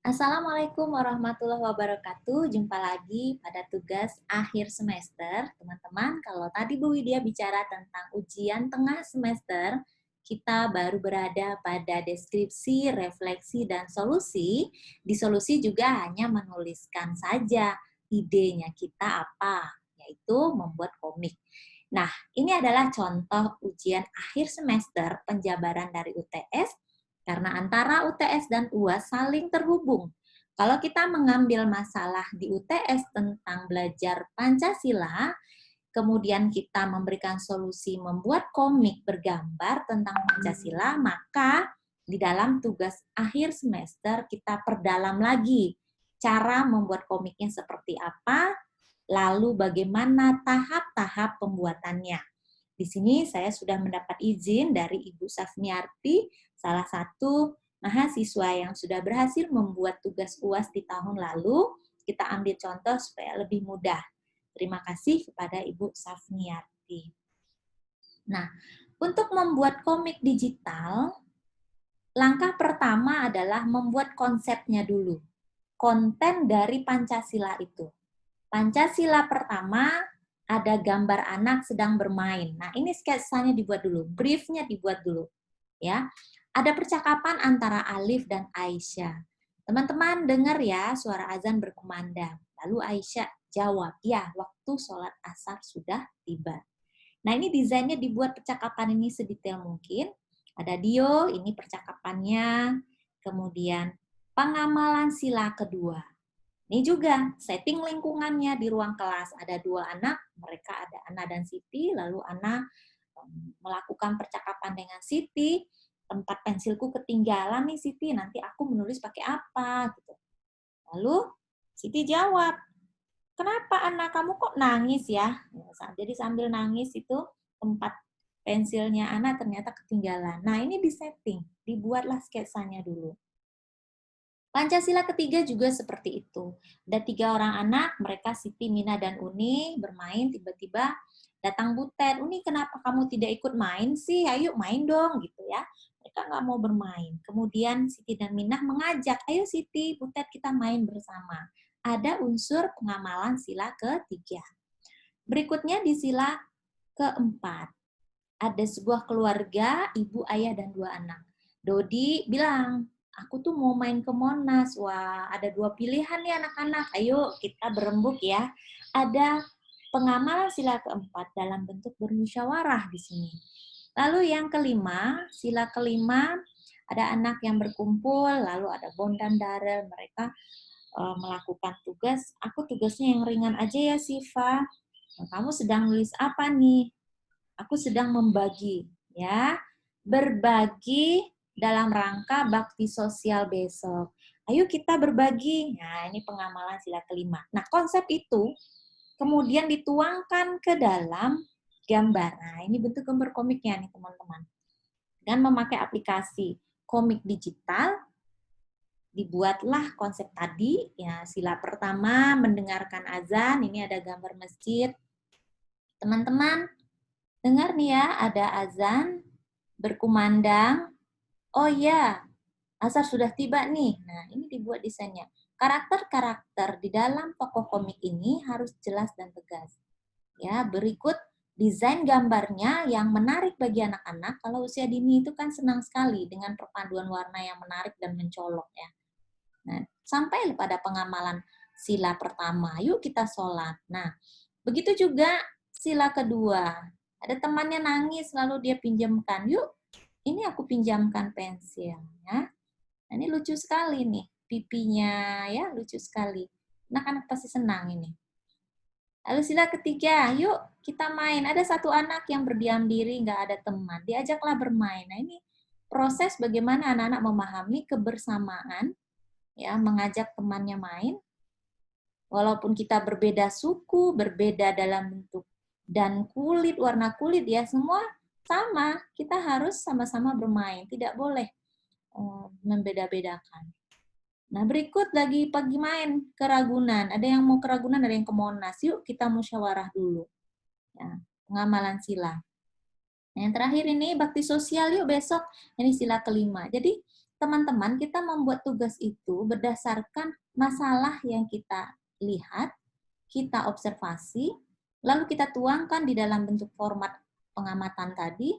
Assalamualaikum warahmatullahi wabarakatuh. Jumpa lagi pada tugas akhir semester. Teman-teman, kalau tadi Bu Widya bicara tentang ujian tengah semester, kita baru berada pada deskripsi, refleksi, dan solusi. Di solusi juga hanya menuliskan saja idenya kita apa, yaitu membuat komik. Nah, ini adalah contoh ujian akhir semester penjabaran dari UTS karena antara UTS dan UAS saling terhubung. Kalau kita mengambil masalah di UTS tentang belajar Pancasila, kemudian kita memberikan solusi membuat komik bergambar tentang Pancasila, maka di dalam tugas akhir semester kita perdalam lagi cara membuat komiknya seperti apa, lalu bagaimana tahap-tahap pembuatannya. Di sini saya sudah mendapat izin dari Ibu Safniarti, salah satu mahasiswa yang sudah berhasil membuat tugas UAS di tahun lalu. Kita ambil contoh supaya lebih mudah. Terima kasih kepada Ibu Safniarti. Nah, untuk membuat komik digital, langkah pertama adalah membuat konsepnya dulu. Konten dari Pancasila itu. Pancasila pertama ada gambar anak sedang bermain. Nah, ini sketsanya dibuat dulu, briefnya dibuat dulu. Ya, ada percakapan antara Alif dan Aisyah. Teman-teman dengar ya suara azan berkumandang. Lalu Aisyah jawab, ya waktu sholat asar sudah tiba. Nah, ini desainnya dibuat percakapan ini sedetail mungkin. Ada Dio, ini percakapannya. Kemudian pengamalan sila kedua. Ini juga setting lingkungannya di ruang kelas. Ada dua anak, mereka ada Ana dan Siti, lalu Ana melakukan percakapan dengan Siti, tempat pensilku ketinggalan nih Siti, nanti aku menulis pakai apa gitu. Lalu Siti jawab, kenapa Ana, kamu kok nangis ya? Jadi sambil nangis itu tempat pensilnya Ana ternyata ketinggalan. Nah, ini disetting, dibuatlah sketsanya dulu. Pancasila ketiga juga seperti itu. Ada 3 orang anak, mereka Siti, Mina, dan Uni bermain, tiba-tiba datang Butet. Uni, kenapa kamu tidak ikut main sih? Ayo main dong, gitu ya. Mereka nggak mau bermain. Kemudian Siti dan Minah mengajak, ayo Siti, Butet kita main bersama. Ada unsur pengamalan sila ketiga. Berikutnya di sila keempat. Ada sebuah keluarga, ibu, ayah, dan 2 anak. Dodi bilang, aku tuh mau main ke Monas. Wah, ada 2 pilihan nih anak-anak. Ayo kita berembuk ya. Ada pengamalan sila keempat dalam bentuk bermusyawarah di sini. Lalu yang kelima, sila kelima, ada anak yang berkumpul, lalu ada Bondan Darel, mereka melakukan tugas. Aku tugasnya yang ringan aja ya, Siva. Nah, kamu sedang nulis apa nih? Aku sedang membagi, ya. Berbagi dalam rangka bakti sosial besok. Ayo kita berbagi. Nah, ini pengamalan sila kelima. Nah, konsep itu kemudian dituangkan ke dalam gambar. Nah, ini bentuk gambar komiknya nih, teman-teman. Dengan memakai aplikasi komik digital, dibuatlah konsep tadi. Ya, sila pertama mendengarkan azan. Ini ada gambar masjid. Teman-teman, dengar nih ya, ada azan berkumandang. Oh ya, asar sudah tiba nih. Nah, ini dibuat desainnya. Karakter-karakter di dalam tokoh komik ini harus jelas dan tegas. Ya, berikut desain gambarnya yang menarik bagi anak-anak. Kalau usia dini itu kan senang sekali dengan perpaduan warna yang menarik dan mencolok ya. Nah, sampai pada pengamalan sila pertama. Yuk kita sholat. Nah, begitu juga sila kedua. Ada temannya nangis lalu dia pinjamkan. Yuk, ini aku pinjamkan pensil ya. Nah, ini lucu sekali nih pipinya ya, lucu sekali. Anak-anak pasti senang ini. Lalu sila ketiga, yuk kita main. Ada satu anak yang berdiam diri, nggak ada teman. Diajaklah bermain. Nah, ini proses bagaimana anak-anak memahami kebersamaan, ya, mengajak temannya main. Walaupun kita berbeda suku, berbeda dalam bentuk dan kulit, warna kulit ya, semua sama. Kita harus sama-sama bermain, tidak boleh membeda-bedakan. Nah, berikut lagi pergi main ke Ragunan. Ada yang mau ke Ragunan, ada yang ke Monas. Yuk kita musyawarah dulu. Ya, pengamalan sila. Nah, yang terakhir ini bakti sosial, yuk besok. Ini sila kelima. Jadi teman-teman, kita membuat tugas itu berdasarkan masalah yang kita lihat, kita observasi, lalu kita tuangkan di dalam bentuk format pengamatan tadi,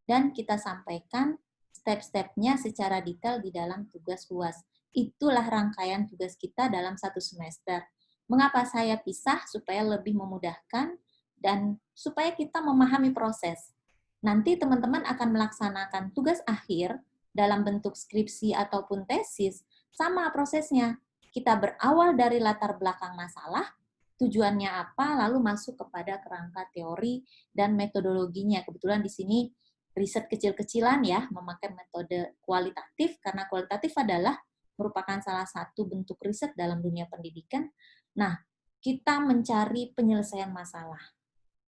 dan kita sampaikan step-stepnya secara detail di dalam tugas UAS. Itulah rangkaian tugas kita dalam satu semester. Mengapa saya pisah? Supaya lebih memudahkan dan supaya kita memahami proses. Nanti teman-teman akan melaksanakan tugas akhir dalam bentuk skripsi ataupun tesis, sama prosesnya. Kita berawal dari latar belakang masalah, tujuannya apa, lalu masuk kepada kerangka teori dan metodologinya. Kebetulan di sini riset kecil-kecilan ya, memakai metode kualitatif, karena kualitatif adalah merupakan salah satu bentuk riset dalam dunia pendidikan. Nah, kita mencari penyelesaian masalah.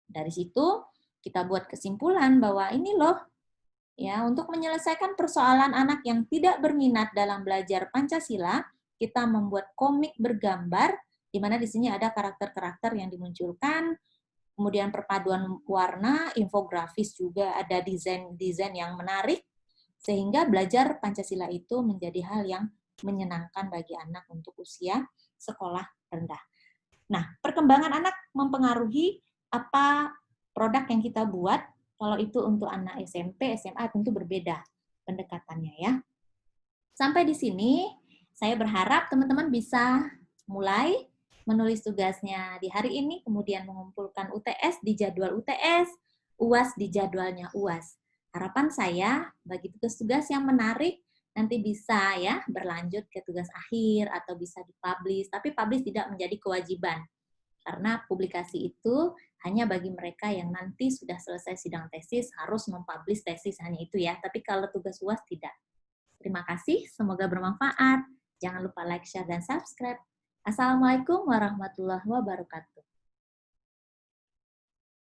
Dari situ, kita buat kesimpulan bahwa ini loh, ya, untuk menyelesaikan persoalan anak yang tidak berminat dalam belajar Pancasila, kita membuat komik bergambar, di mana di sini ada karakter-karakter yang dimunculkan, kemudian perpaduan warna, infografis juga, ada desain-desain yang menarik, sehingga belajar Pancasila itu menjadi hal yang menyenangkan bagi anak untuk usia sekolah rendah. Nah, perkembangan anak mempengaruhi apa produk yang kita buat. Kalau itu untuk anak SMP, SMA tentu berbeda pendekatannya ya. Sampai di sini, saya berharap teman-teman bisa mulai menulis tugasnya di hari ini, kemudian mengumpulkan UTS di jadwal UTS, UAS di jadwalnya UAS. Harapan saya bagi tugas-tugas yang menarik nanti bisa ya berlanjut ke tugas akhir atau bisa dipublish, tapi publish tidak menjadi kewajiban. Karena publikasi itu hanya bagi mereka yang nanti sudah selesai sidang tesis harus mempublish tesis, hanya itu ya. Tapi kalau tugas UAS tidak. Terima kasih, semoga bermanfaat. Jangan lupa like, share, dan subscribe. Assalamualaikum warahmatullahi wabarakatuh.